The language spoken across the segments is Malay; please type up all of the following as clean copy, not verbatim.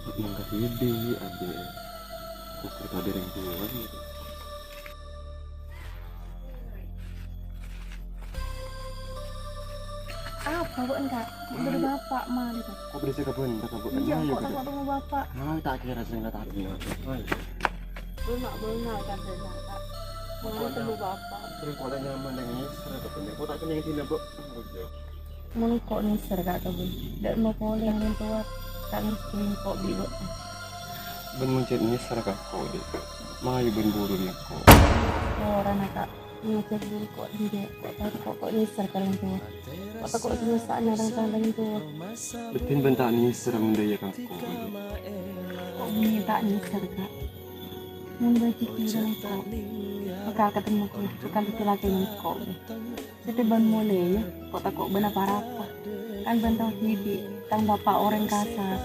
Mangkat ide ada cerita dari yang tua gitu. Apa bu enggak? Dari bapak mah gitu. Kok berisik ke benda ke benda? Iya, kok takut sama bapak. Tak kira sering tak kira. Benar kan benar kak. Mau temu bapak. Terus kalau nyaman dengan Isra ke benda, kok tak kena yang tidak bu? Mau kok nih serga ke bu? Dan mau boleh yang tua. Tak ngerti kok bibu. Ben mencet Isra ke kau deh. Mayu ben buru nih kau. Orang kak. Ngecek dulu kok dia. Kok nih serga yang tua. Kok takut penyusahnya orang yang tua. Betin bentak Isra mendayakan kau. Kok minta nih serga? Membaca pikiran kau. Bakal ketemu kau. Bukan itu lagi yang kau. Tapi ban mulai ya. Kok takut ben apa-apa. Kan bentang hidup. Tang bapak orang kasar.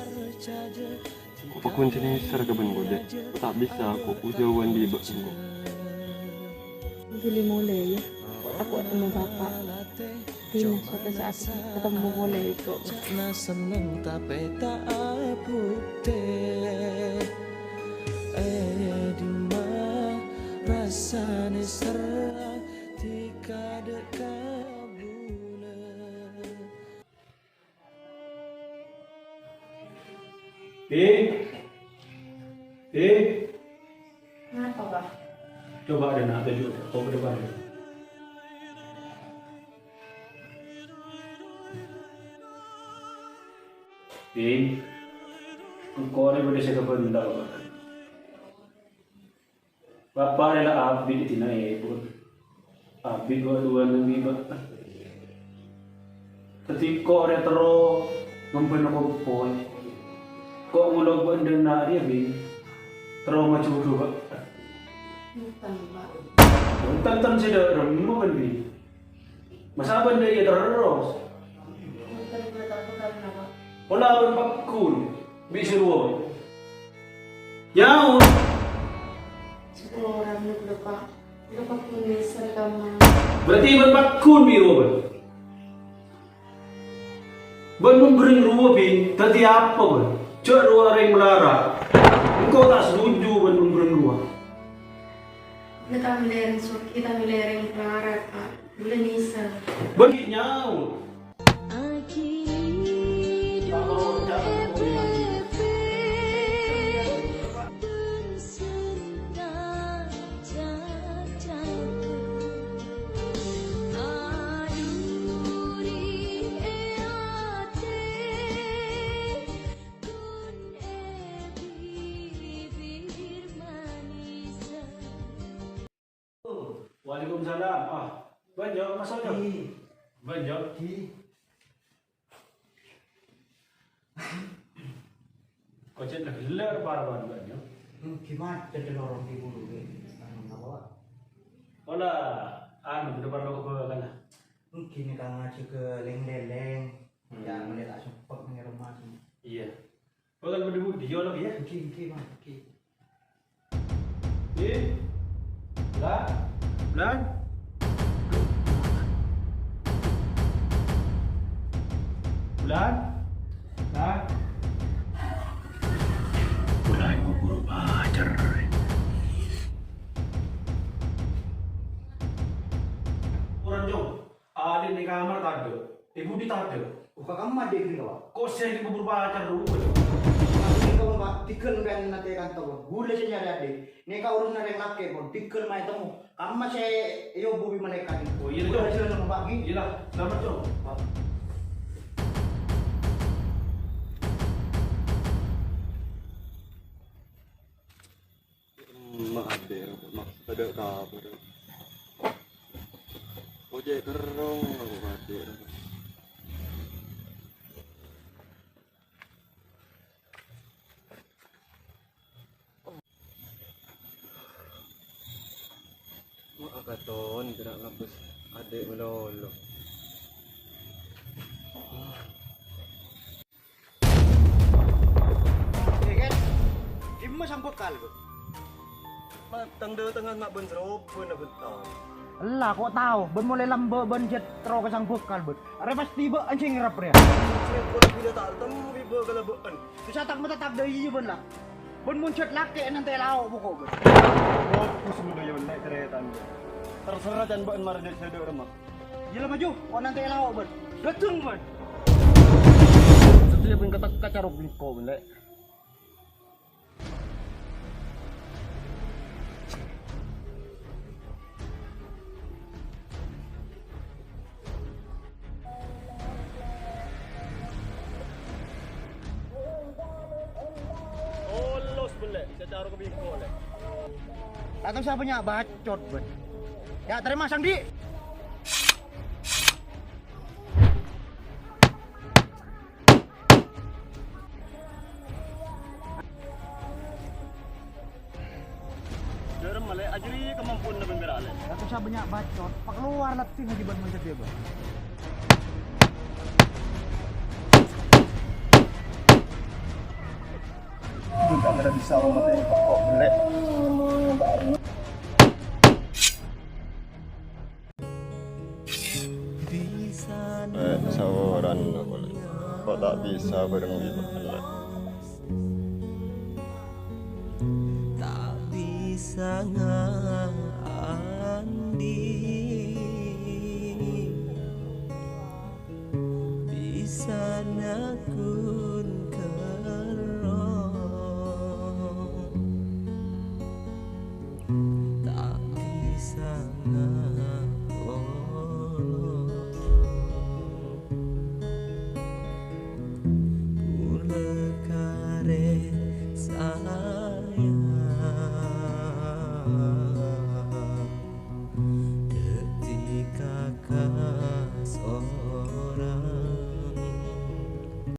Kok kunci Isra ke ben gode? Tak bisa aku jauhan di bak kau. Pilih mulai ya. Aku ketemu bapak. Tina suatu saat ketemu mulai itu. Na seneng tapi tak abute. Di mana rasane serah tika dekabula. Kenapa pak? Coba ada nak tuju, kau ke depan. Kau ni boleh saya benda apa? Bapak adalah abdi di tinai pun. Abdi dua nanti ba. Ketika orang terus mempenuh poin, kau mulai benda nak dia bi, terus macam tu ba. Bukan pak. Tentang saya dah remuk kan bi. Masa benda ia terus. Bukan bukan apa. Wala ban pakun, bi seruan. Yaun. 10 orang lupa punya seragam. Berarti ban pakun bi ruan. Ban memberi ruang bi, tadi apa ban? Cak ruang yang melarang. Engkau tak setuju ban memberi ruang. Kita milereng kita milereng pelarat pak. Boleh nisa. Bagi nyaun. Tak mau jangan boleh. Waalaikumsalam. Banyak masalahnya. Banyak. Kau cakap gelar parah banyak. Gimana jadi lorong ibu dulu? Apa? Ola, anu depan lo ke kan? Mungkin kang ngaji ke leng-leng, ya melihat sempat mengira rumah sini. Iya. Bukan berdua dia lagi ya? Mungkin mah, Bulan. Mulai buru pacar. Orang jom, ada di kamar tak ada, ibu di tak ada. Buka kamu mah dia gini kau. Kau saya di buru pacar dulu. Ini kau mah tikun ben nanti kan tahu. Gula saja ada. Ini kau urus nari laki pun tikun mah temu. Kamu mah saya yo bubi mereka ni. Oh iya Udah jom. hasil sama pagi. Iya lah, selamat jom. Maaf deh, maksud ada kabar. Ojek terong aku kadir. Mak katon gerak ngapus adik melolo. Ya kan? Gimana sambut kali tu? Matang dah tengah nak benseroban nak betah. Lah kok tahu, ben mulai lambe ben jet tro ke sang bekal ben. Are pasti be anjing ngerap ya. Kau bila tak temu biba kalau bukan. Bisa tak mata tak deui ben lah. Ben mun cet lake nanti lau pokok ben. Fokus muda yang naik kereta. Terserah dan bukan marah dari saya rumah. Jela maju, kok nanti lau ben. Betung ben. Setia pun kata kacarok bingko ben lek. Olos belek, kacarok bingko lek. Tak tahu siapa nyak bacot ben. Ya terima Sang Di. Dorong malek ajri kemampuan na bengerale. Tak tahu siapa nyak bacot. Pak keluar letih lagi ben macet dia ben. Bukan ada bisa rumah ini kok belek. Sawaran kok tak bisa bareng di belek. Tak bisa ngandi